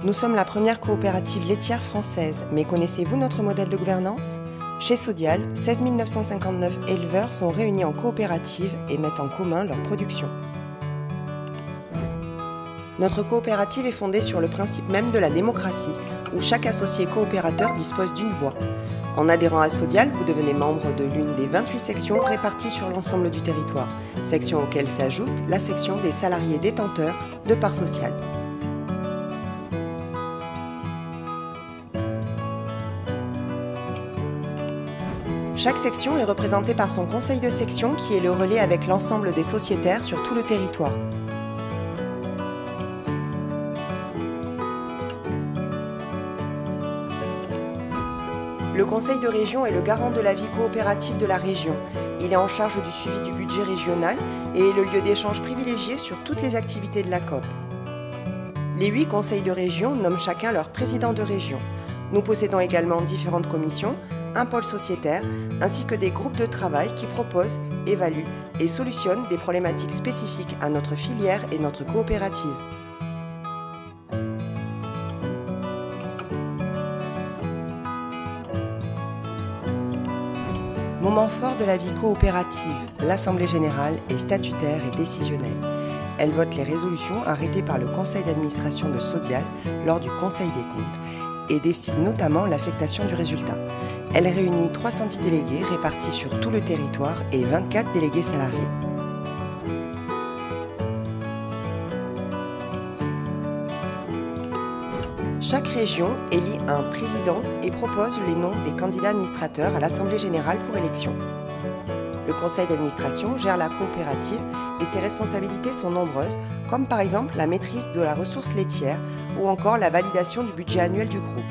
Nous sommes la première coopérative laitière française, mais connaissez-vous notre modèle de gouvernance ? Chez Sodial, 16 959 éleveurs sont réunis en coopérative et mettent en commun leur production. Notre coopérative est fondée sur le principe même de la démocratie, où chaque associé coopérateur dispose d'une voix. En adhérant à Sodial, vous devenez membre de l'une des 28 sections réparties sur l'ensemble du territoire, section auxquelles s'ajoute la section des salariés détenteurs de parts sociales. Chaque section est représentée par son conseil de section qui est le relais avec l'ensemble des sociétaires sur tout le territoire. Le conseil de région est le garant de la vie coopérative de la région. Il est en charge du suivi du budget régional et est le lieu d'échange privilégié sur toutes les activités de la COP. Les 8 conseils de région nomment chacun leur président de région. Nous possédons également différentes commissions, un pôle sociétaire, ainsi que des groupes de travail qui proposent, évaluent et solutionnent des problématiques spécifiques à notre filière et notre coopérative. Moment fort de la vie coopérative, l'Assemblée générale est statutaire et décisionnelle. Elle vote les résolutions arrêtées par le conseil d'administration de Sodial lors du conseil des comptes et décide notamment l'affectation du résultat. Elle réunit 310 délégués répartis sur tout le territoire et 24 délégués salariés. Chaque région élit un président et propose les noms des candidats administrateurs à l'Assemblée générale pour élection. Le conseil d'administration gère la coopérative et ses responsabilités sont nombreuses, comme par exemple la maîtrise de la ressource laitière ou encore la validation du budget annuel du groupe.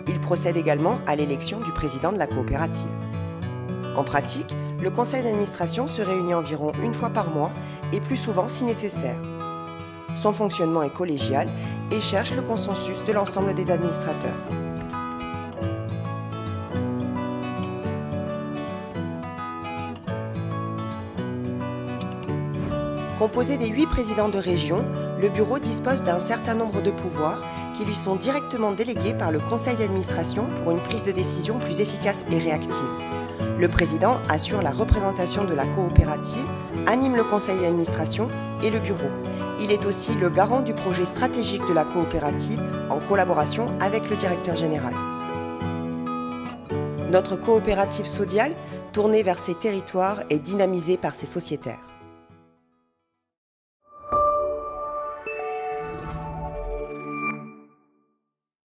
Il procède également à l'élection du président de la coopérative. En pratique, le conseil d'administration se réunit environ une fois par mois et plus souvent si nécessaire. Son fonctionnement est collégial et cherche le consensus de l'ensemble des administrateurs. Composé des 8 présidents de région, le bureau dispose d'un certain nombre de pouvoirs qui lui sont directement délégués par le conseil d'administration pour une prise de décision plus efficace et réactive. Le président assure la représentation de la coopérative, anime le conseil d'administration et le bureau. Il est aussi le garant du projet stratégique de la coopérative en collaboration avec le directeur général. Notre coopérative Sodial, tournée vers ses territoires, est dynamisée par ses sociétaires.